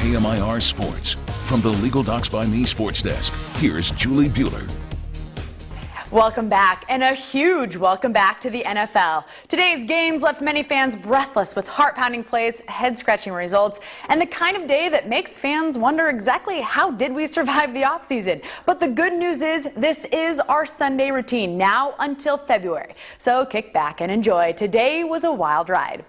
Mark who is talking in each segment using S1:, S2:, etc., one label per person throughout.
S1: KMIR Sports. From the Legal Docs by Me Sports Desk, here's Julie BUEHLER.
S2: Welcome back, and a huge welcome back to the NFL. Today's games left many fans breathless with heart-pounding plays, head-scratching results, and the kind of day that makes fans wonder exactly how did we survive the offseason. But the good news is this is our Sunday routine now until February. So kick back and enjoy. Today was a wild ride.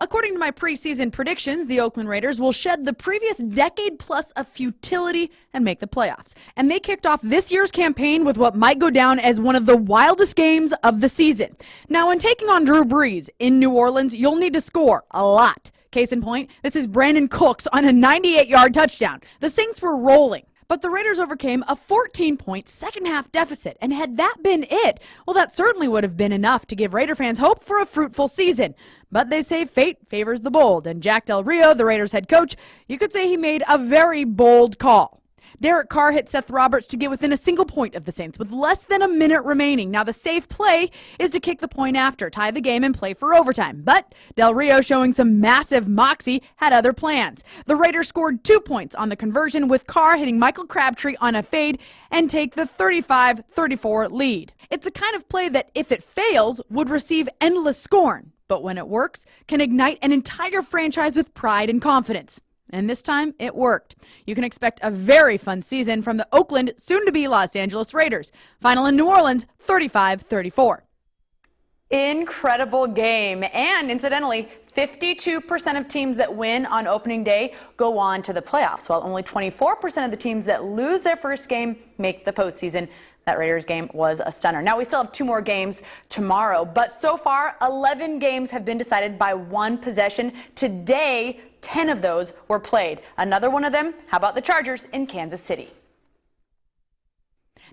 S2: According to my preseason predictions, the Oakland Raiders will shed the previous decade plus of futility and make the playoffs. And they kicked off this year's campaign with what might go down as one of the wildest games of the season. Now, when taking on Drew Brees in New Orleans, you'll need to score a lot. Case in point, this is Brandon Cooks on a 98-yard touchdown. The Saints were rolling. But the Raiders overcame a 14-point second-half deficit, and had that been it, well, that certainly would have been enough to give Raider fans hope for a fruitful season. But they say fate favors the bold, and Jack Del Rio, the Raiders head coach, you could say he made a very bold call. Derek Carr hit Seth Roberts to get within a single point of the Saints with less than a minute remaining. Now, the safe play is to kick the point after, tie the game, and play for overtime. But Del Rio, showing some massive moxie, had other plans. The Raiders scored 2 points on the conversion, with Carr hitting Michael Crabtree on a fade and take the 35-34 lead. It's the kind of play that, if it fails, would receive endless scorn. But when it works, can ignite an entire franchise with pride and confidence. And this time, it worked. You can expect a very fun season from the Oakland, soon-to-be Los Angeles Raiders. Final in New Orleans, 35-34. Incredible game. And incidentally, 52% of teams that win on opening day go on to the playoffs, while only 24% of the teams that lose their first game make the postseason. That Raiders game was a stunner. Now, we still have 2 more games tomorrow, but so far, 11 games have been decided by one possession. Today, 10 of those were played. Another one of them, how about the Chargers in Kansas City?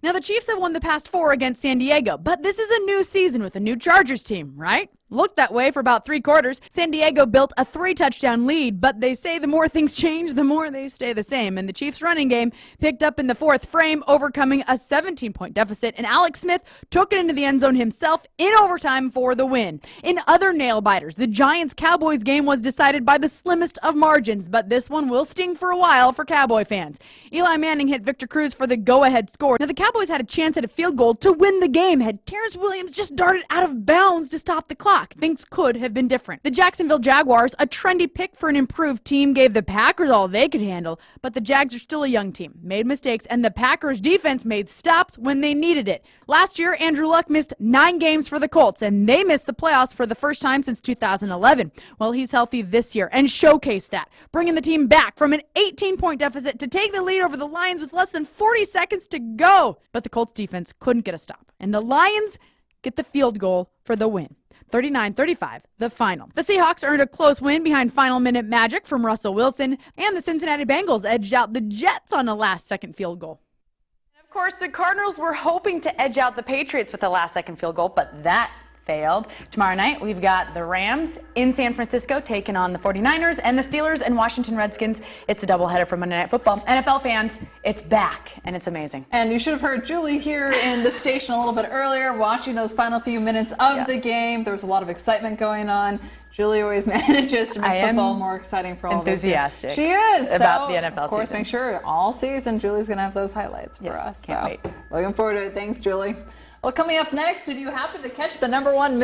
S2: Now, the Chiefs have won the past 4 against San Diego, but this is a new season with a new Chargers team, right? Looked that way for about 3 quarters. San Diego built a 3-touchdown lead, but they say the more things change, the more they stay the same. And the Chiefs' running game picked up in the 4th frame, overcoming a 17-point deficit, and Alex Smith took it into the end zone himself in overtime for the win. In other nail-biters, the Giants-Cowboys game was decided by the slimmest of margins, but this one will sting for a while for Cowboy fans. Eli Manning hit Victor Cruz for the go-ahead score. Now, the Cowboys had a chance at a field goal to win the game had Terrence Williams just darted out of bounds to stop the clock. Things could have been different. The Jacksonville Jaguars, a trendy pick for an improved team, gave the Packers all they could handle, but the Jags are still a young team, made mistakes, and the Packers defense made stops when they needed it. Last year, Andrew Luck missed 9 games for the Colts, and they missed the playoffs for the first time since 2011. Well, he's healthy this year and showcased that, bringing the team back from an 18-point deficit to take the lead over the Lions with less than 40 seconds to go. But the Colts defense couldn't get a stop, and the Lions get the field goal for the win. 39-35, the final. The Seahawks earned a close win behind final minute magic from Russell Wilson, and the Cincinnati Bengals edged out the Jets on a last-second field goal. And of course, the Cardinals were hoping to edge out the Patriots with a last-second field goal, but that failed. Tomorrow night, we've got the Rams in San Francisco taking on the 49ers, and the Steelers and Washington Redskins. It's a doubleheader for Monday Night Football. NFL fans, it's back, and it's amazing.
S3: And you should have heard Julie here in the station a little bit earlier, watching those final few minutes of the game. There was a lot of excitement going on. Julie always manages to make football more exciting for all of us.
S2: Enthusiastic.
S3: She is.
S2: About the NFL season.
S3: Of course, make sure all season Julie's going to have those highlights for us.
S2: Can't wait.
S3: Looking forward to it. Thanks, Julie. Well, coming up next, did you happen to catch the #1 move?